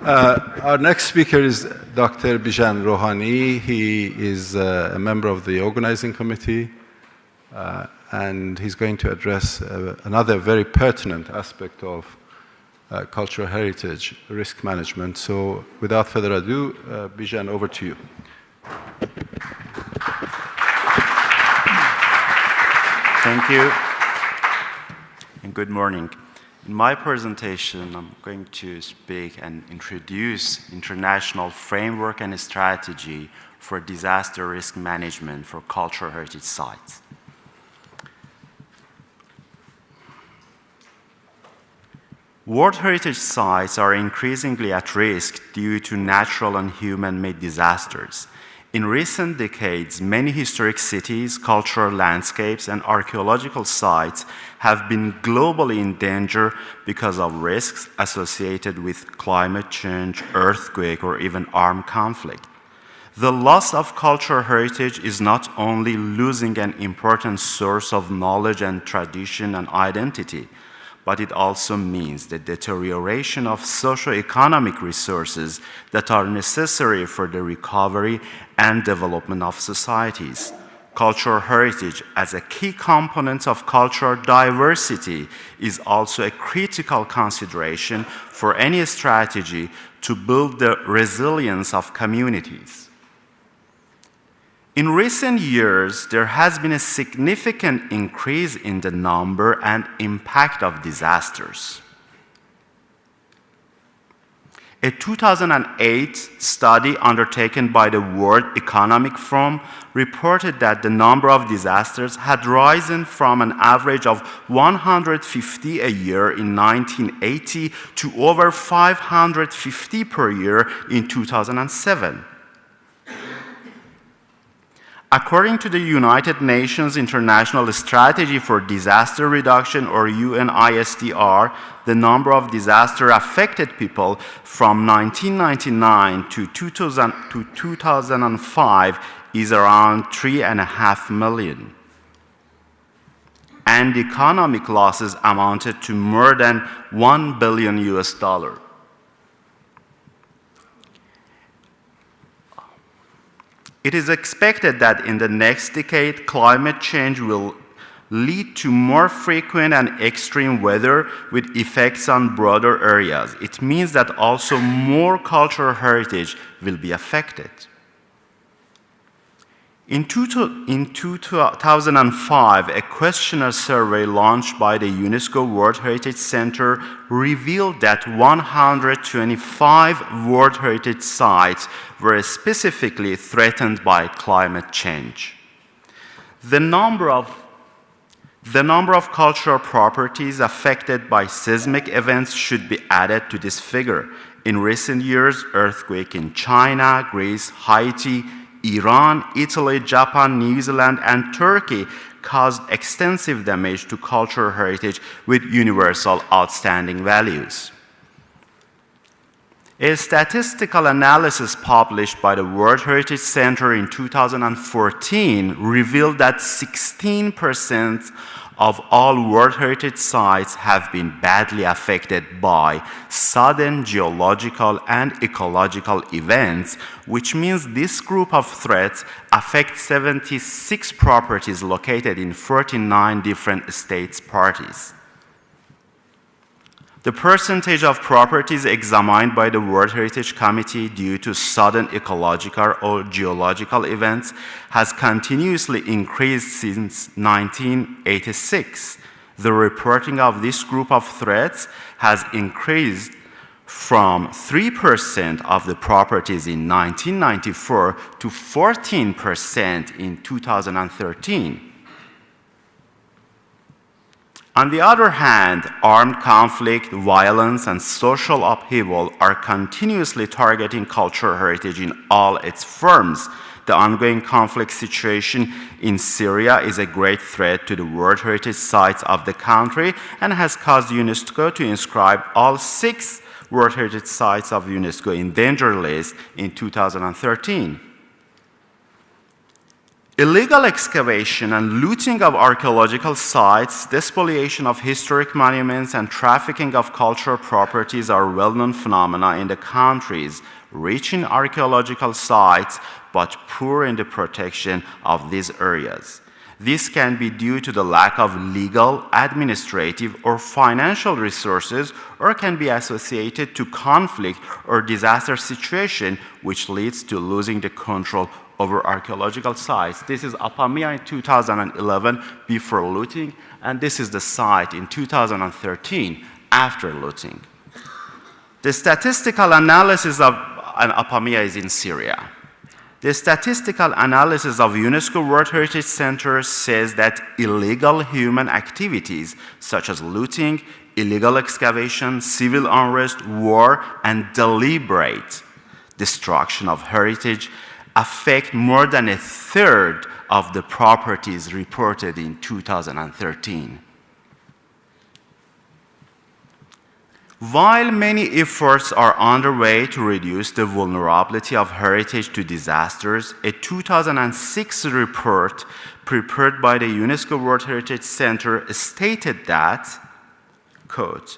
Our next speaker is Dr. Bijan Rouhani. He is a member of the organizing committee, and he's going to address another very pertinent aspect of cultural heritage risk management. So without further ado, Bijan, over to you. Thank you, and good morning. In my presentation, I'm going to speak and introduce international framework and strategy for disaster risk management for cultural heritage sites. World heritage sites are increasingly at risk due to natural and human-made disasters. In recent decades, many historic cities, cultural landscapes, and archaeological sites have been globally in danger because of risks associated with climate change, earthquake, or even armed conflict. The loss of cultural heritage is not only losing an important source of knowledge and tradition and identity, but it also means the deterioration of socio-economic resources that are necessary for the recovery and development of societies. Cultural heritage as a key component of cultural diversity is also a critical consideration for any strategy to build the resilience of communities. In recent years, there has been a significant increase in the number and impact of disasters. A 2008 study undertaken by the World Economic Forum reported that the number of disasters had risen from an average of 150 a year in 1980 to over 550 per year in 2007. According to the United Nations International Strategy for Disaster Reduction, or UNISDR, the number of disaster-affected people from 1999 to 2005 is around 3.5 million. And economic losses amounted to more than $1 billion US. It is expected that in the next decade, climate change will lead to more frequent and extreme weather with effects on broader areas. It means that also more cultural heritage will be affected. In 2005, a questionnaire survey launched by the UNESCO World Heritage Center revealed that 125 World Heritage sites were specifically threatened by climate change. The number of cultural properties affected by seismic events should be added to this figure. In recent years, earthquakes in China, Greece, Haiti, Iran, Italy, Japan, New Zealand, and Turkey caused extensive damage to cultural heritage with universal outstanding values. A statistical analysis published by the World Heritage Center in 2014 revealed that 16% of all World Heritage sites have been badly affected by sudden geological and ecological events, which means this group of threats affects 76 properties located in 49 different states parties. The percentage of properties examined by the World Heritage Committee due to sudden ecological or geological events has continuously increased since 1986. The reporting of this group of threats has increased from 3% of the properties in 1994 to 14% in 2013. On the other hand, armed conflict, violence, and social upheaval are continuously targeting cultural heritage in all its forms. The ongoing conflict situation in Syria is a great threat to the World Heritage sites of the country and has caused UNESCO to inscribe all 6 World Heritage sites of UNESCO in danger list in 2013. Illegal excavation and looting of archaeological sites, despoliation of historic monuments, and trafficking of cultural properties are well-known phenomena in the countries rich in archaeological sites but poor in the protection of these areas. This can be due to the lack of legal, administrative, or financial resources, or can be associated to conflict or disaster situation, which leads to losing the control over archaeological sites. This is Apamea in 2011 before looting, and this is the site in 2013 after looting. The statistical analysis of Apamea is in Syria. The statistical analysis of UNESCO World Heritage Center says that illegal human activities such as looting, illegal excavation, civil unrest, war, and deliberate destruction of heritage affect more than a third of the properties reported in 2013. While many efforts are underway to reduce the vulnerability of heritage to disasters, a 2006 report prepared by the UNESCO World Heritage Center stated that, quote,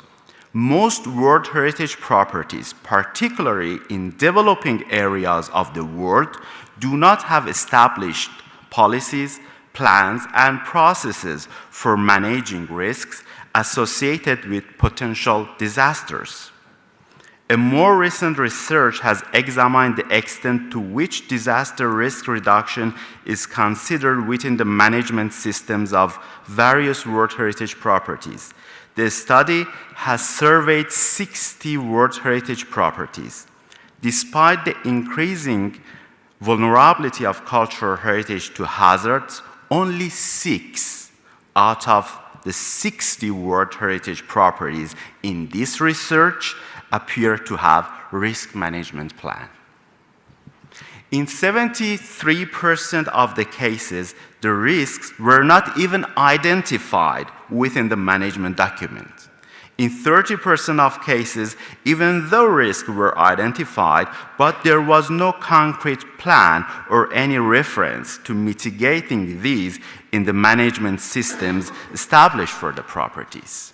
most World Heritage properties, particularly in developing areas of the world, do not have established policies, plans, and processes for managing risks associated with potential disasters. A more recent research has examined the extent to which disaster risk reduction is considered within the management systems of various World Heritage properties. The study has surveyed 60 World Heritage properties. Despite the increasing vulnerability of cultural heritage to hazards, only 6 out of the 60 World Heritage properties in this research appear to have risk management plan. In 73% of the cases, the risks were not even identified within the management document. In 30% of cases, even though risks were identified, but there was no concrete plan or any reference to mitigating these in the management systems established for the properties.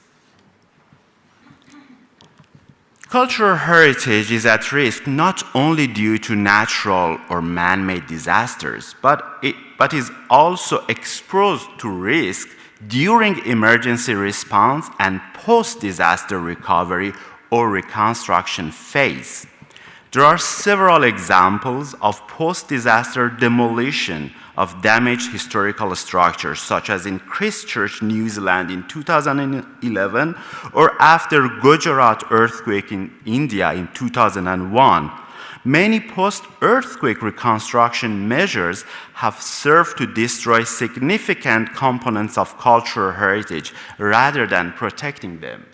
Cultural heritage is at risk not only due to natural or man-made disasters, but is also exposed to risk during emergency response and post-disaster recovery or reconstruction phase. There are several examples of post-disaster demolition of damaged historical structures, such as in Christchurch, New Zealand in 2011, or after Gujarat earthquake in India in 2001. Many post-earthquake reconstruction measures have served to destroy significant components of cultural heritage rather than protecting them.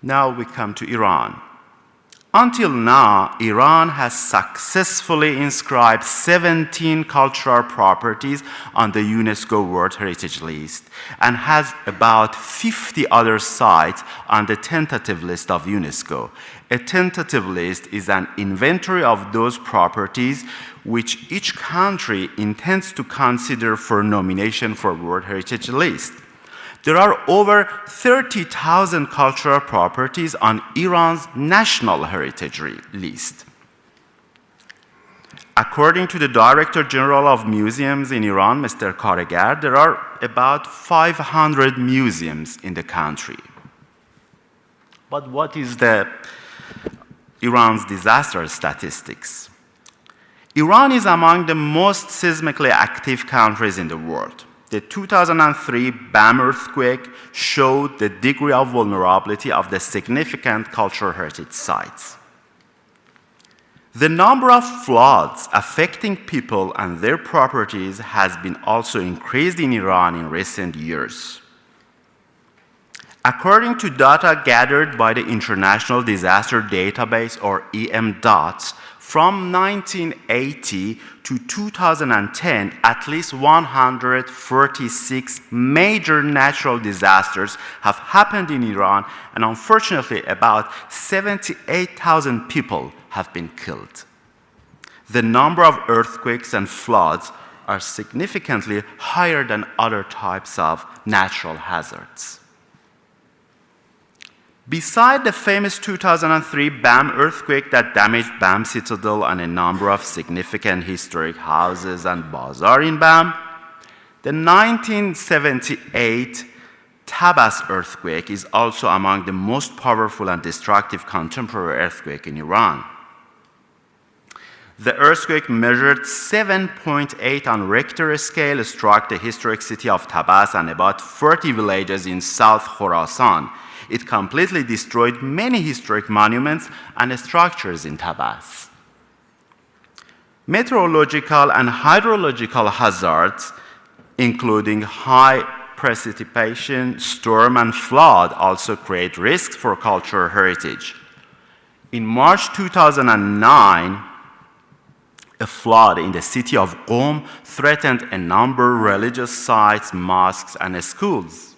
Now we come to Iran. Until now, Iran has successfully inscribed 17 cultural properties on the UNESCO World Heritage List and has about 50 other sites on the tentative list of UNESCO. A tentative list is an inventory of those properties which each country intends to consider for nomination for World Heritage List. There are over 30,000 cultural properties on Iran's National Heritage List. According to the Director General of Museums in Iran, Mr. Karegar, there are about 500 museums in the country. But what is Iran's disaster statistics? Iran is among the most seismically active countries in the world. The 2003 BAM earthquake showed the degree of vulnerability of the significant cultural heritage sites. The number of floods affecting people and their properties has been also increased in Iran in recent years. According to data gathered by the International Disaster Database, or EMDAT, from 1980 to 2010, at least 146 major natural disasters have happened in Iran, and unfortunately, about 78,000 people have been killed. the number of earthquakes and floods are significantly higher than other types of natural hazards. Beside the famous 2003 Bam earthquake that damaged Bam Citadel and a number of significant historic houses and bazaar in Bam, the 1978 Tabas earthquake is also among the most powerful and destructive contemporary earthquake in Iran. The earthquake measured 7.8 on Richter scale, struck the historic city of Tabas and about 40 villages in South Khorasan. It completely destroyed many historic monuments and structures in Tabas. Meteorological and hydrological hazards, including high precipitation, storm, and flood, also create risks for cultural heritage. In March 2009, a flood in the city of Qom threatened a number of religious sites, mosques, and schools.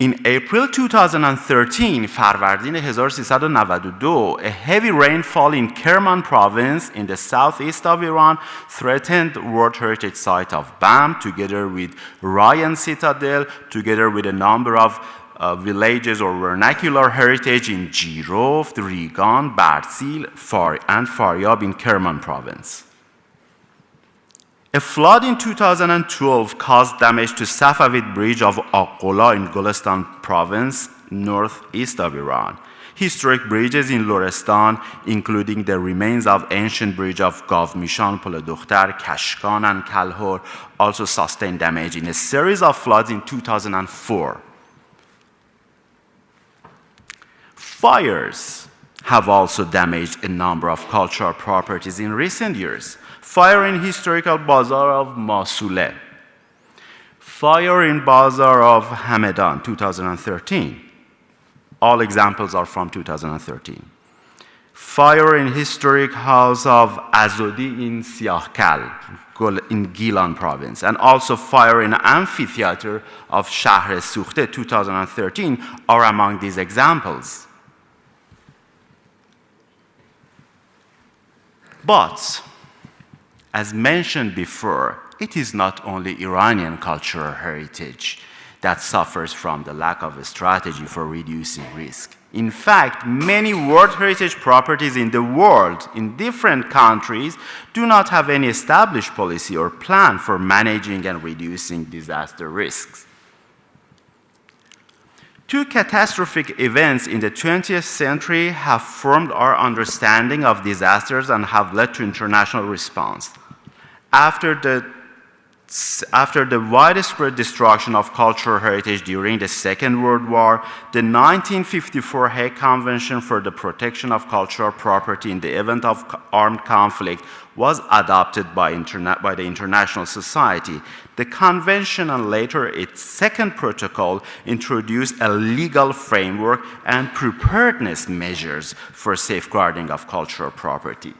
In April 2013, فروردین 1392, a heavy rainfall in Kerman province in the southeast of Iran threatened the World Heritage Site of Bam, together with Ryan Citadel, together with a number of villages or vernacular heritage in Jirov, Rigan, Barsil, and Faryab in Kerman province. A flood in 2012 caused damage to Safavid Bridge of Aqola in Golestan province, northeast of Iran. Historic bridges in Lorestan, including the remains of ancient bridge of Gavmishan, Pol Dukhtar, Kashkan, and Kalhor, also sustained damage in a series of floods in 2004. Fires have also damaged a number of cultural properties in recent years. Fire in historical bazaar of Masule. Fire in bazaar of Hamedan, 2013. All examples are from 2013. Fire in historic house of Azodi in Siahkal, in Gilan province. And also fire in amphitheater of Shahr Sukhte, 2013, are among these examples. But, as mentioned before, it is not only Iranian cultural heritage that suffers from the lack of a strategy for reducing risk. In fact, many World Heritage properties in the world, in different countries, do not have any established policy or plan for managing and reducing disaster risks. Two catastrophic events in the 20th century have formed our understanding of disasters and have led to international response. After the widespread destruction of cultural heritage during the Second World War, the 1954 Hague Convention for the Protection of Cultural Property in the event of armed conflict was adopted by the international society. The convention and later its second protocol introduced a legal framework and preparedness measures for safeguarding of cultural property.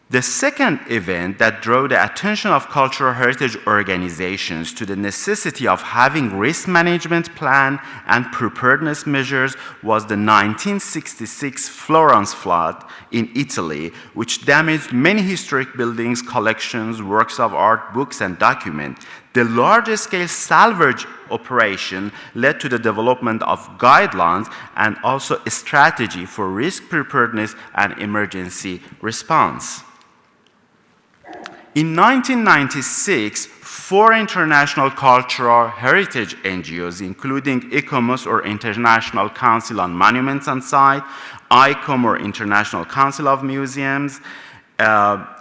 The second event that drew the attention of cultural heritage organizations to the necessity of having risk management plan and preparedness measures was the 1966 Florence flood in Italy, which damaged many historic buildings, collections, works of art, books, and documents. The large-scale salvage operation led to the development of guidelines and also a strategy for risk preparedness and emergency response. In 1996, 4 international cultural heritage NGOs, including ICOMOS or International Council on Monuments and Sites, ICOM or International Council of Museums,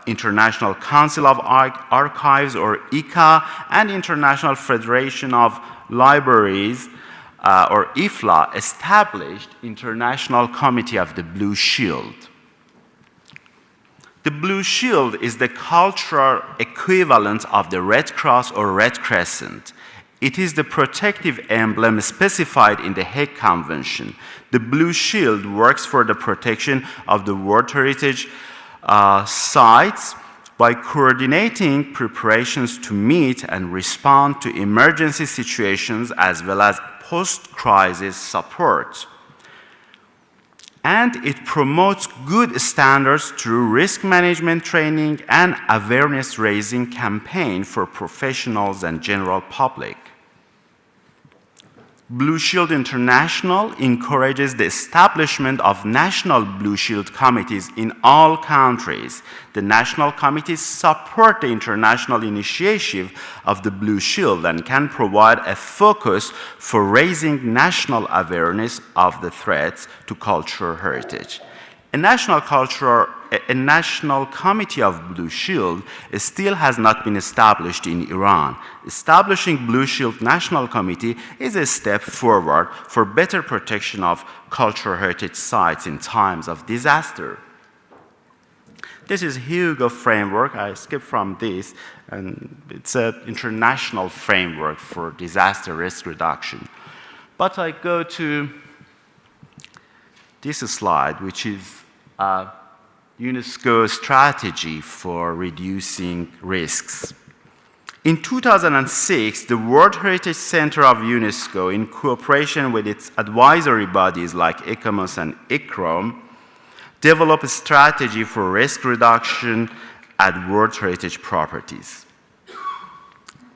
International Council of Archives or ICA, and International Federation of Libraries or IFLA established International Committee of the Blue Shield. The Blue Shield is the cultural equivalent of the Red Cross or Red Crescent. It is the protective emblem specified in the Hague Convention. The Blue Shield works for the protection of the World Heritage sites by coordinating preparations to meet and respond to emergency situations as well as post-crisis support. And it promotes good standards through risk management training and awareness-raising campaign for professionals and general public. Blue Shield International encourages the establishment of national Blue Shield committees in all countries. The national committees support the international initiative of the Blue Shield and can provide a focus for raising national awareness of the threats to cultural heritage. A national committee of Blue Shield still has not been established in Iran. Establishing Blue Shield National Committee is a step forward for better protection of cultural heritage sites in times of disaster. This is Hugo framework. I skipped from this, and it's an international framework for disaster risk reduction. But I go to this slide, which is UNESCO strategy for reducing risks. In 2006, the World Heritage Center of UNESCO, in cooperation with its advisory bodies like ICOMOS and ICROM, developed a strategy for risk reduction at World Heritage properties.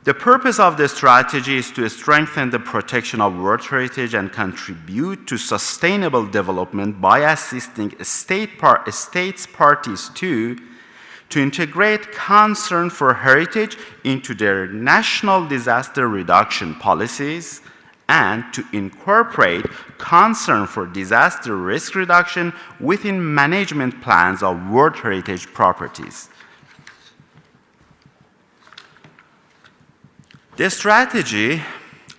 The purpose of the strategy is to strengthen the protection of World Heritage and contribute to sustainable development by assisting states parties to integrate concern for heritage into their national disaster reduction policies and to incorporate concern for disaster risk reduction within management plans of World Heritage properties. The strategy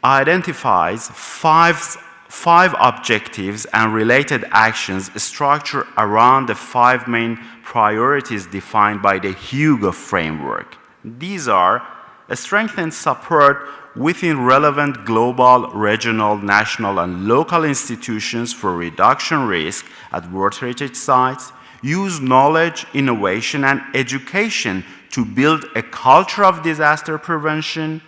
identifies five objectives and related actions structured around the 5 main priorities defined by the Hugo framework. These are a strengthened support within relevant global, regional, national, and local institutions for reduction risk at World Heritage sites, use knowledge, innovation, and education to build a culture of disaster prevention,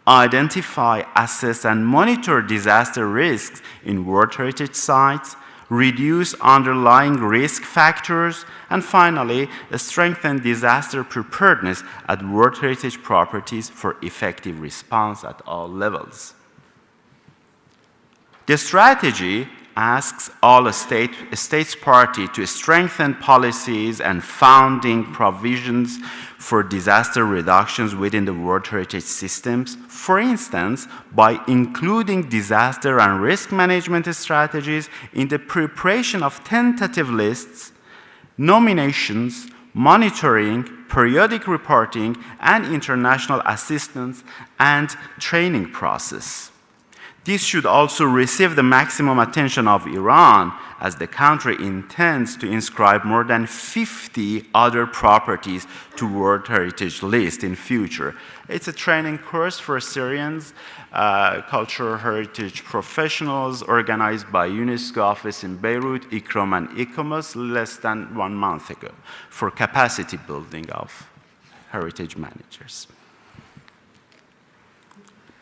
identify, assess, and monitor disaster risks in World Heritage sites, reduce underlying risk factors, and finally, strengthen disaster preparedness at World Heritage properties for effective response at all levels. The strategy asks all states parties to strengthen policies and founding provisions for disaster reductions within the World Heritage systems, for instance, by including disaster and risk management strategies in the preparation of tentative lists, nominations, monitoring, periodic reporting, and international assistance and training process. This should also receive the maximum attention of Iran, as the country intends to inscribe more than 50 other properties to World Heritage list in future. It's a training course for Syrians, cultural heritage professionals, organized by UNESCO office in Beirut, ICROM and ICOMOS less than 1 month ago for capacity building of heritage managers.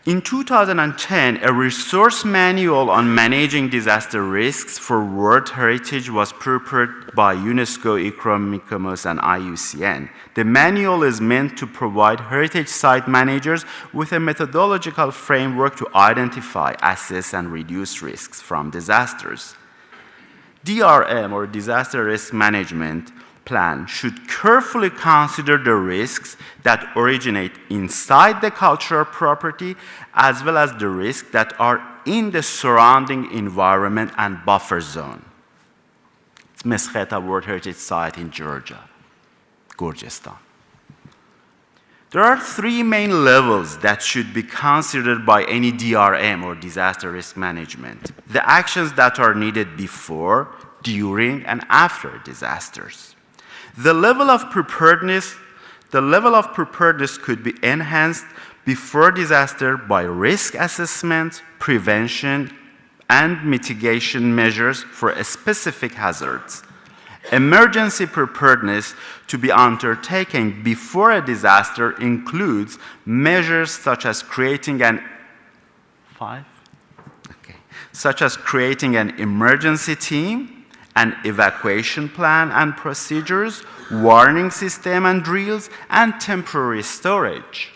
In 2010, a resource manual on managing disaster risks for World Heritage was prepared by UNESCO, ICROM, ICOMOS, and IUCN. The manual is meant to provide heritage site managers with a methodological framework to identify, assess, and reduce risks from disasters. DRM, or Disaster Risk Management Plan, should carefully consider the risks that originate inside the cultural property as well as the risks that are in the surrounding environment and buffer zone. It's Meskheta World Heritage Site in Georgia, Gurjistan. There are 3 main levels that should be considered by any DRM or disaster risk management: the actions that are needed before, during, and after disasters. The level of preparedness could be enhanced before disaster by risk assessment, prevention, and mitigation measures for specific hazards. Emergency preparedness to be undertaken before a disaster includes measures such as creating an emergency team, an evacuation plan and procedures, warning system and drills, and temporary storage.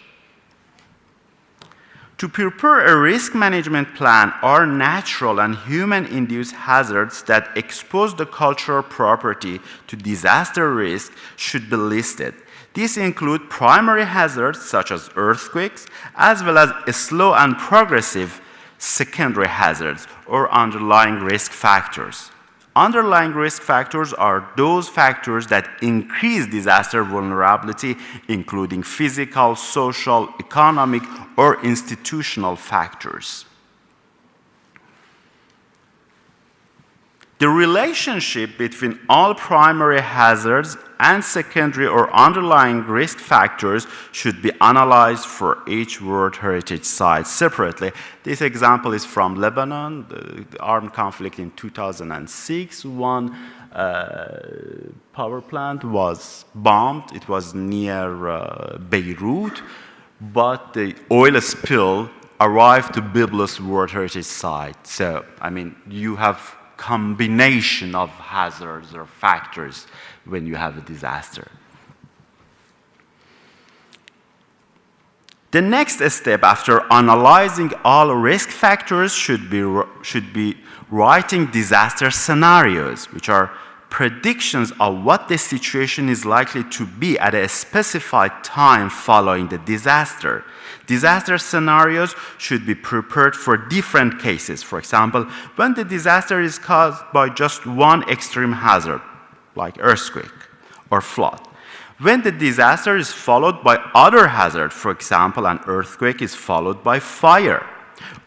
To prepare a risk management plan are natural and human-induced hazards that expose the cultural property to disaster risk should be listed. These include primary hazards such as earthquakes, as well as slow and progressive secondary hazards or underlying risk factors. Underlying risk factors are those factors that increase disaster vulnerability, including physical, social, economic, or institutional factors. The relationship between all primary hazards and secondary or underlying risk factors should be analyzed for each World Heritage Site separately. This example is from Lebanon, the armed conflict in 2006. One power plant was bombed. It was near Beirut, but the oil spill arrived to Byblos World Heritage Site. So, I mean, you have combination of hazards or factors when you have a disaster. The next step after analyzing all risk factors should be writing disaster scenarios, which are predictions of what the situation is likely to be at a specified time following the disaster. Disaster scenarios should be prepared for different cases. For example, when the disaster is caused by just one extreme hazard, like earthquake or flood. When the disaster is followed by other hazards, for example, an earthquake is followed by fire.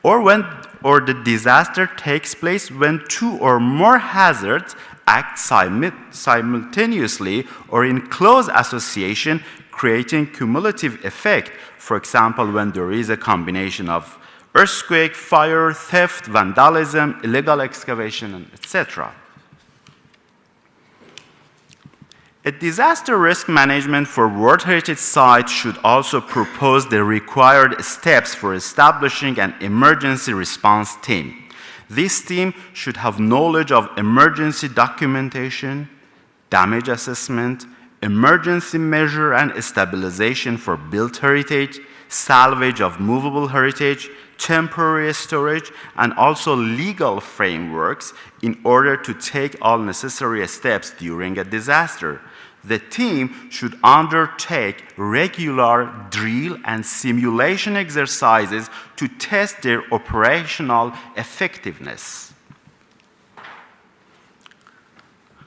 Or the disaster takes place when two or more hazards act simultaneously or in close association, creating cumulative effect. For example, when there is a combination of earthquake, fire, theft, vandalism, illegal excavation, etc. A disaster risk management for World Heritage Sites should also propose the required steps for establishing an emergency response team. This team should have knowledge of emergency documentation, damage assessment, emergency measure and stabilization for built heritage, salvage of movable heritage, temporary storage, and also legal frameworks in order to take all necessary steps during a disaster. The team should undertake regular drill and simulation exercises to test their operational effectiveness.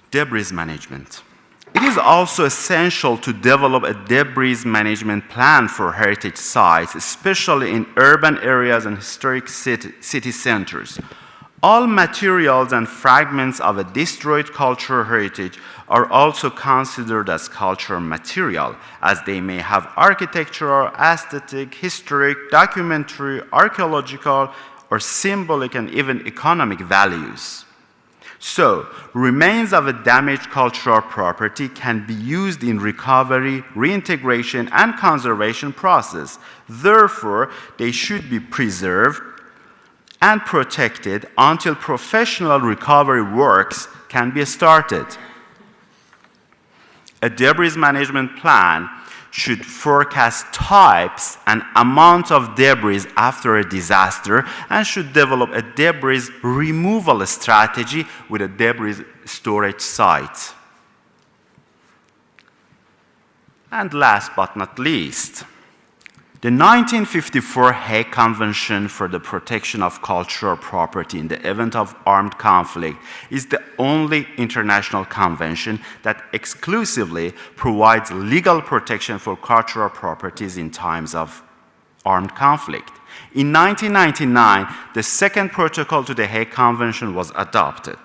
Debris management. It is also essential to develop a debris management plan for heritage sites, especially in urban areas and historic city centers. All materials and fragments of a destroyed cultural heritage are also considered as cultural material, as they may have architectural, aesthetic, historic, documentary, archaeological, or symbolic and even economic values. So, remains of a damaged cultural property can be used in recovery, reintegration, and conservation process. Therefore, they should be preserved and protected until professional recovery works can be started. A debris management plan should forecast types and amount of debris after a disaster and should develop a debris removal strategy with a debris storage site. And last but not least, the 1954 Hague Convention for the Protection of Cultural Property in the event of armed conflict is the only international convention that exclusively provides legal protection for cultural properties in times of armed conflict. In 1999, the second protocol to the Hague Convention was adopted.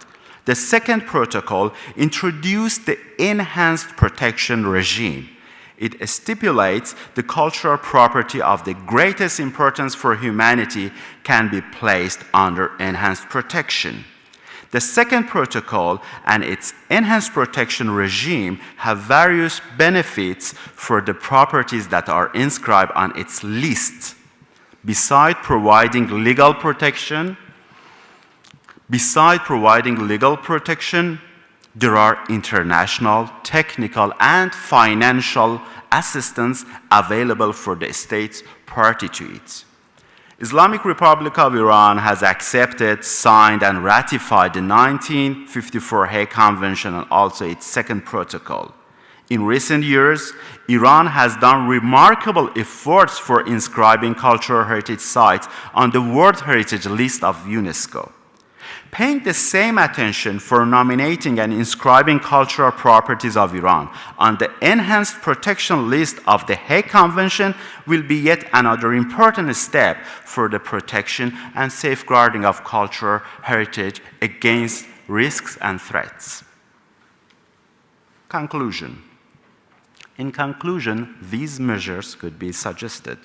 The second protocol introduced the enhanced protection regime. It stipulates the cultural property of the greatest importance for humanity can be placed under enhanced protection. The second protocol and its enhanced protection regime have various benefits for the properties that are inscribed on its list. Besides providing legal protection, there are international, technical, and financial assistance available for the states party to it. Islamic Republic of Iran has accepted, signed, and ratified the 1954 Hague Convention and also its second protocol. In recent years, Iran has done remarkable efforts for inscribing cultural heritage sites on the World Heritage List of UNESCO. Paying the same attention for nominating and inscribing cultural properties of Iran on the enhanced protection list of the Hague Convention will be yet another important step for the protection and safeguarding of cultural heritage against risks and threats. Conclusion. In conclusion, these measures could be suggested: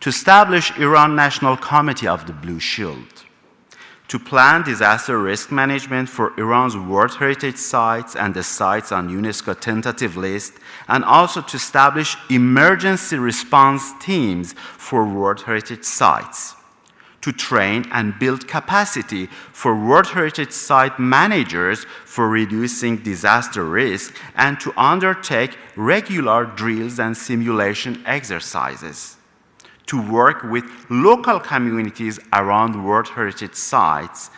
to establish Iran National Committee of the Blue Shield, to plan disaster risk management for Iran's World Heritage sites and the sites on UNESCO tentative list, and also to establish emergency response teams for World Heritage sites, to train and build capacity for World Heritage site managers for reducing disaster risk, and to undertake regular drills and simulation exercises, to work with local communities around World Heritage sites,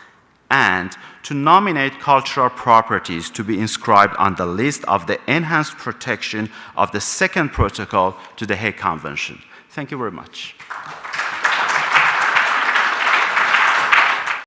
and to nominate cultural properties to be inscribed on the list of the enhanced protection of the second protocol to the Hague Convention. Thank you very much.